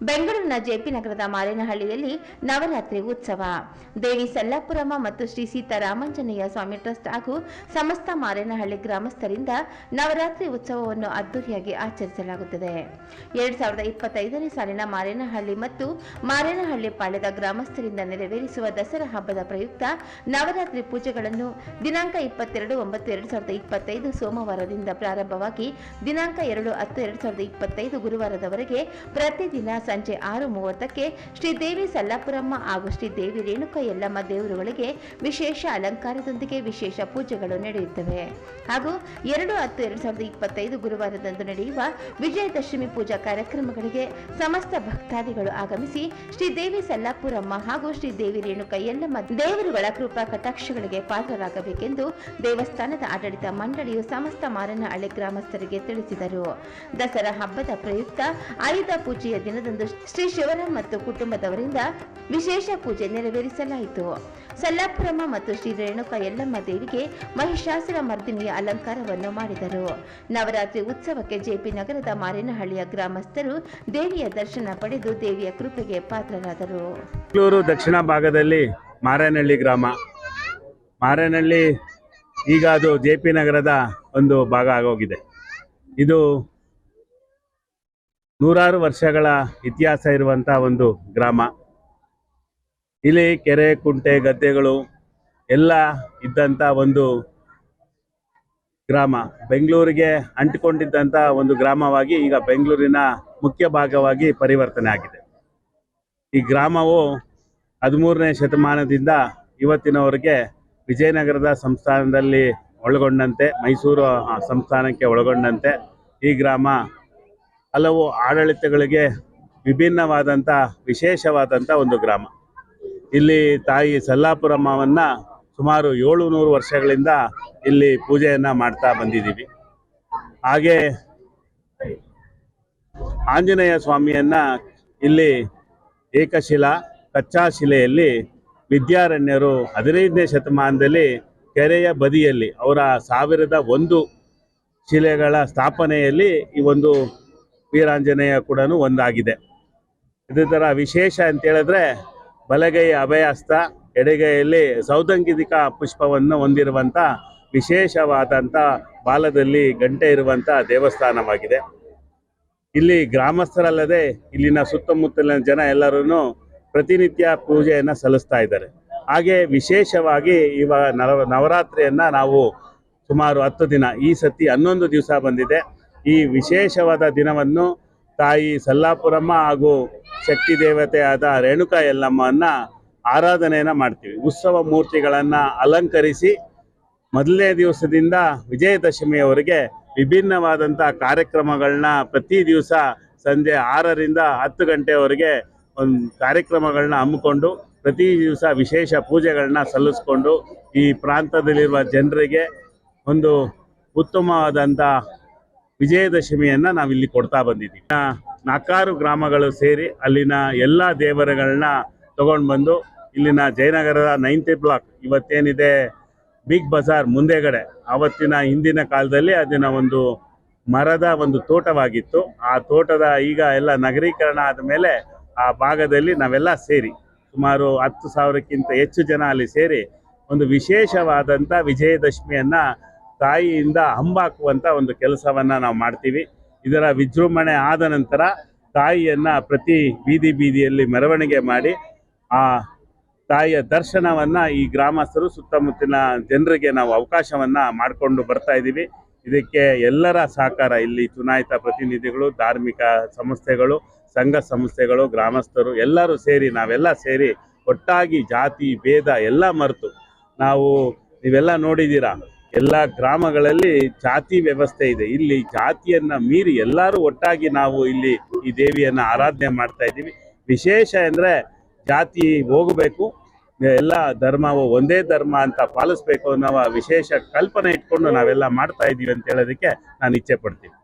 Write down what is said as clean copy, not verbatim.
ಬೆಂಗಳೂರಿನ ಜೆಪಿ ನಗರದ ಮಾರೇನಹಳ್ಳಿಯಲ್ಲಿ ನವರಾತ್ರಿ ಉತ್ಸವ. ದೇವಿ ಸಲ್ಲಾಪುರಮ್ಮ ಮತ್ತು ಶ್ರೀ ಸೀತಾರಾಮಾಂಜನೇಯ ಸ್ವಾಮಿ ಟ್ರಸ್ಟ್ ಹಾಗೂ ಸಮಸ್ತ ಮಾರೇನಹಳ್ಳಿ ಗ್ರಾಮಸ್ಥರಿಂದ ನವರಾತ್ರಿ ಉತ್ಸವವನ್ನು ಅದ್ದೂರಿಯಾಗಿ ಆಚರಿಸಲಾಗುತ್ತದೆ. 2025ನೇ ಸಾಲಿನ ಮಾರೇನಹಳ್ಳಿ ಮತ್ತು ಮಾರೇನಹಳ್ಳಿ ಪಾಳ್ಯದ ಗ್ರಾಮಸ್ಥರಿಂದ ನೆರವೇರಿಸುವ ದಸರಾ ಹಬ್ಬದ ಪ್ರಯುಕ್ತ ನವರಾತ್ರಿ ಪೂಜೆಗಳನ್ನು ದಿನಾಂಕ 22/9/2025 ಸೋಮವಾರದಿಂದ ಪ್ರಾರಂಭವಾಗಿ ದಿನಾಂಕ 2/10/2025 ಗುರುವಾರದವರೆಗೆ ಪ್ರತಿದಿನ ಸಂಜೆ 6:30ಕ್ಕೆ ಶ್ರೀ ದೇವಿ ಸಲ್ಲಾಪುರಮ್ಮ ಹಾಗೂ ಶ್ರೀ ದೇವಿ ರೇಣುಕಾ ಯಲ್ಲಮ್ಮ ದೇವರುಗಳಿಗೆ ವಿಶೇಷ ಅಲಂಕಾರದೊಂದಿಗೆ ವಿಶೇಷ ಪೂಜೆಗಳು ನಡೆಯುತ್ತವೆ. ಹಾಗೂ 2/10/2025 ಗುರುವಾರದಂದು ನಡೆಯುವ ವಿಜಯದಶಮಿ ಪೂಜಾ ಕಾರ್ಯಕ್ರಮಗಳಿಗೆ ಸಮಸ್ತ ಭಕ್ತಾದಿಗಳು ಆಗಮಿಸಿ ಶ್ರೀ ದೇವಿ ಸಲ್ಲಾಪುರಮ್ಮ ಹಾಗೂ ಶ್ರೀ ದೇವಿ ರೇಣುಕಾ ಯಲ್ಲಮ್ಮ ದೇವರುಗಳ ಕೃಪಾ ಕಟಾಕ್ಷಗಳಿಗೆ ಪಾತ್ರರಾಗಬೇಕೆಂದು ದೇವಸ್ಥಾನದ ಆಡಳಿತ ಮಂಡಳಿಯು ಸಮಸ್ತ ಮಾರೇನಹಳ್ಳಿ ಗ್ರಾಮಸ್ಥರಿಗೆ ತಿಳಿಸಿದರು. ದಸರಾ ಹಬ್ಬದ ಪ್ರಯುಕ್ತ ಆಯುಧ ಪೂಜೆಯ ದಿನದಂದು ಶ್ರೀ ಶಿವರಾಮ್ ಮತ್ತು ಕುಟುಂಬದವರಿಂದ ವಿಶೇಷ ಪೂಜೆ ನೆರವೇರಿಸಲಾಯಿತು. ಸಲ್ಲಾಪುರಮ್ಮ ಮತ್ತು ಶ್ರೀ ರೇಣುಕಾ ಯಲ್ಲಮ್ಮ ದೇವಿಗೆ ಮಹಿಷಾಸುರ ಮರ್ದಿನಿಯ ಅಲಂಕಾರವನ್ನು ಮಾಡಿದರು. ನವರಾತ್ರಿ ಉತ್ಸವಕ್ಕೆ ಜೆಪಿ ನಗರದ ಮಾರೇನಹಳ್ಳಿಯ ಗ್ರಾಮಸ್ಥರು ದೇವಿಯ ದರ್ಶನ ಪಡೆದು ದೇವಿಯ ಕೃಪೆಗೆ ಪಾತ್ರರಾದರು. ಬೆಂಗಳೂರು ದಕ್ಷಿಣ ಭಾಗದಲ್ಲಿ ಮಾರೇನಹಳ್ಳಿ ಗ್ರಾಮ. ಮಾರೇನಹಳ್ಳಿ ಈಗ ಅದು ಜೆಪಿ ನಗರದ ಒಂದು ಭಾಗ ಆಗೋಗಿದೆ. ಇದು ನೂರಾರು ವರ್ಷಗಳ ಇತಿಹಾಸ ಇರುವಂಥ ಒಂದು ಗ್ರಾಮ. ಇಲ್ಲಿ ಕೆರೆ, ಕುಂಟೆ, ಗದ್ದೆಗಳು ಎಲ್ಲ ಇದ್ದಂಥ ಒಂದು ಗ್ರಾಮ. ಬೆಂಗಳೂರಿಗೆ ಅಂಟಿಕೊಂಡಿದ್ದಂಥ ಒಂದು ಗ್ರಾಮವಾಗಿ ಈಗ ಬೆಂಗಳೂರಿನ ಮುಖ್ಯ ಭಾಗವಾಗಿ ಪರಿವರ್ತನೆ ಆಗಿದೆ. ಈ ಗ್ರಾಮವು 13ನೇ ಶತಮಾನದಿಂದ ಇವತ್ತಿನವರೆಗೆ ವಿಜಯನಗರದ ಸಂಸ್ಥಾನದಲ್ಲಿ ಒಳಗೊಂಡಂತೆ, ಮೈಸೂರು ಸಂಸ್ಥಾನಕ್ಕೆ ಒಳಗೊಂಡಂತೆ ಈ ಗ್ರಾಮ ಹಲವು ಆಡಳಿತಗಳಿಗೆ ವಿಭಿನ್ನವಾದಂಥ ವಿಶೇಷವಾದಂಥ ಒಂದು ಗ್ರಾಮ. ಇಲ್ಲಿ ತಾಯಿ ಸಲ್ಲಾಪುರಮ್ಮವನ್ನು ಸುಮಾರು 700 ವರ್ಷಗಳಿಂದ ಇಲ್ಲಿ ಪೂಜೆಯನ್ನು ಮಾಡ್ತಾ ಬಂದಿದ್ದೀವಿ. ಹಾಗೆ ಆಂಜನೇಯ ಸ್ವಾಮಿಯನ್ನು ಇಲ್ಲಿ ಏಕಶಿಲಾ ಕಚ್ಚಾ ಶಿಲೆಯಲ್ಲಿ ವಿದ್ಯಾರಣ್ಯರು 15ನೇ ಶತಮಾನದಲ್ಲಿ ಕೆರೆಯ ಬದಿಯಲ್ಲಿ ಅವರ 1001 ಶಿಲೆಗಳ ಸ್ಥಾಪನೆಯಲ್ಲಿ ಈ ಒಂದು ವೀರಾಂಜನೇಯ ಕೂಡ ಒಂದಾಗಿದೆ. ಇದೇ ಥರ ವಿಶೇಷ ಅಂತೇಳಿದ್ರೆ ಬಲಗೈ ಅಭಯಹಸ್ತ, ಎಡಗೈಯಲ್ಲಿ ಸೌದಂಗಿಕ ಪುಷ್ಪವನ್ನು ಹೊಂದಿರುವಂಥ ವಿಶೇಷವಾದಂಥ ಬಾಲದಲ್ಲಿ ಗಂಟೆ ಇರುವಂಥ ದೇವಸ್ಥಾನವಾಗಿದೆ. ಇಲ್ಲಿ ಗ್ರಾಮಸ್ಥರಲ್ಲದೆ ಇಲ್ಲಿನ ಸುತ್ತಮುತ್ತಲಿನ ಜನ ಎಲ್ಲರೂ ಪ್ರತಿನಿತ್ಯ ಪೂಜೆಯನ್ನು ಸಲ್ಲಿಸ್ತಾ ಇದ್ದಾರೆ. ಹಾಗೆ ವಿಶೇಷವಾಗಿ ಇವಾಗ ನವರಾತ್ರಿಯನ್ನು ನಾವು ಸುಮಾರು 10 ದಿನ, ಈ ಸತಿ 11 ದಿವಸ ಬಂದಿದೆ. ಈ ವಿಶೇಷವಾದ ದಿನವನ್ನು ತಾಯಿ ಸಲ್ಲಾಪುರಮ್ಮ ಹಾಗೂ ಶಕ್ತಿ ದೇವತೆಯಾದ ರೇಣುಕಾ ಯಲ್ಲಮ್ಮನ ಆರಾಧನೆಯನ್ನು ಮಾಡ್ತೀವಿ. ಉತ್ಸವ ಮೂರ್ತಿಗಳನ್ನು ಅಲಂಕರಿಸಿ ಮೊದಲನೇ ದಿವಸದಿಂದ ವಿಜಯದಶಮಿಯವರೆಗೆ ವಿಭಿನ್ನವಾದಂಥ ಕಾರ್ಯಕ್ರಮಗಳನ್ನ ಪ್ರತಿ ದಿವಸ ಸಂಜೆ 6ರಿಂದ 10 ಗಂಟೆವರೆಗೆ ಒಂದು ಕಾರ್ಯಕ್ರಮಗಳನ್ನ ಹಮ್ಮಿಕೊಂಡು ಪ್ರತಿ ದಿವಸ ವಿಶೇಷ ಪೂಜೆಗಳನ್ನ ಸಲ್ಲಿಸ್ಕೊಂಡು ಈ ಪ್ರಾಂತದಲ್ಲಿರುವ ಜನರಿಗೆ ಒಂದು ಉತ್ತಮವಾದಂಥ ವಿಜಯದಶಮಿಯನ್ನು ನಾವಿಲ್ಲಿ ಕೊಡ್ತಾ ಬಂದಿದ್ದೀವಿ. 4 ಗ್ರಾಮಗಳು ಸೇರಿ ಅಲ್ಲಿನ ಎಲ್ಲ ದೇವರುಗಳನ್ನ ತಗೊಂಡು ಬಂದು ಇಲ್ಲಿನ ಜಯನಗರದ 9th ಬ್ಲಾಕ್ ಇವತ್ತೇನಿದೆ ಬಿಗ್ ಬಜಾರ್ ಮುಂದೆಗಡೆ, ಆವತ್ತಿನ ಹಿಂದಿನ ಕಾಲದಲ್ಲಿ ಅದನ್ನ ಒಂದು ಮರದ ಒಂದು ತೋಟವಾಗಿತ್ತು. ಆ ತೋಟದ ಈಗ ಎಲ್ಲ ನಗರೀಕರಣ ಆದ ಮೇಲೆ ಆ ಭಾಗದಲ್ಲಿ ನಾವೆಲ್ಲ ಸೇರಿ ಸುಮಾರು 10,000ಕ್ಕಿಂತ ಹೆಚ್ಚು ಜನ ಅಲ್ಲಿ ಸೇರಿ ಒಂದು ವಿಶೇಷವಾದಂಥ ವಿಜಯದಶಮಿಯನ್ನು ತಾಯಿಯಿಂದ ಹಂಬಾಕುವಂಥ ಒಂದು ಕೆಲಸವನ್ನು ನಾವು ಮಾಡ್ತೀವಿ. ಇದರ ವಿಜೃಂಭಣೆ ಆದ ನಂತರ ತಾಯಿಯನ್ನು ಪ್ರತಿ ಬೀದಿಯಲ್ಲಿ ಮೆರವಣಿಗೆ ಮಾಡಿ ಆ ತಾಯಿಯ ದರ್ಶನವನ್ನು ಈ ಗ್ರಾಮಸ್ಥರು ಸುತ್ತಮುತ್ತಲಿನ ಜನರಿಗೆ ನಾವು ಅವಕಾಶವನ್ನು ಮಾಡಿಕೊಂಡು ಬರ್ತಾ ಇದ್ದೀವಿ. ಇದಕ್ಕೆ ಎಲ್ಲರ ಸಹಕಾರ, ಇಲ್ಲಿ ಚುನಾಯಿತ ಪ್ರತಿನಿಧಿಗಳು, ಧಾರ್ಮಿಕ ಸಂಸ್ಥೆಗಳು, ಸಂಘ ಸಂಸ್ಥೆಗಳು, ಗ್ರಾಮಸ್ಥರು ಎಲ್ಲರೂ ಸೇರಿ ನಾವೆಲ್ಲ ಸೇರಿ ಒಟ್ಟಾಗಿ ಜಾತಿ ಭೇದ ಎಲ್ಲ ಮರೆತು ನೀವೆಲ್ಲ ನೋಡಿದ್ದೀರಾ, ಎಲ್ಲ ಗ್ರಾಮಗಳಲ್ಲಿ ಜಾತಿ ವ್ಯವಸ್ಥೆ ಇದೆ. ಇಲ್ಲಿ ಜಾತಿಯನ್ನು ಮೀರಿ ಎಲ್ಲರೂ ಒಟ್ಟಾಗಿ ನಾವು ಇಲ್ಲಿ ಈ ದೇವಿಯನ್ನು ಆರಾಧನೆ ಮಾಡ್ತಾ ಇದ್ದೀವಿ. ವಿಶೇಷ ಅಂದರೆ ಜಾತಿ ಹೋಗಬೇಕು, ಎಲ್ಲ ಧರ್ಮವು ಒಂದೇ ಧರ್ಮ ಅಂತ ಪಾಲಿಸ್ಬೇಕು ಅನ್ನೋ ವಿಶೇಷ ಕಲ್ಪನೆ ಇಟ್ಕೊಂಡು ನಾವೆಲ್ಲ ಮಾಡ್ತಾ ಇದ್ದೀವಿ ಅಂತ ಹೇಳೋದಕ್ಕೆ ನಾನು ಇಚ್ಛೆ ಪಡ್ತೀನಿ.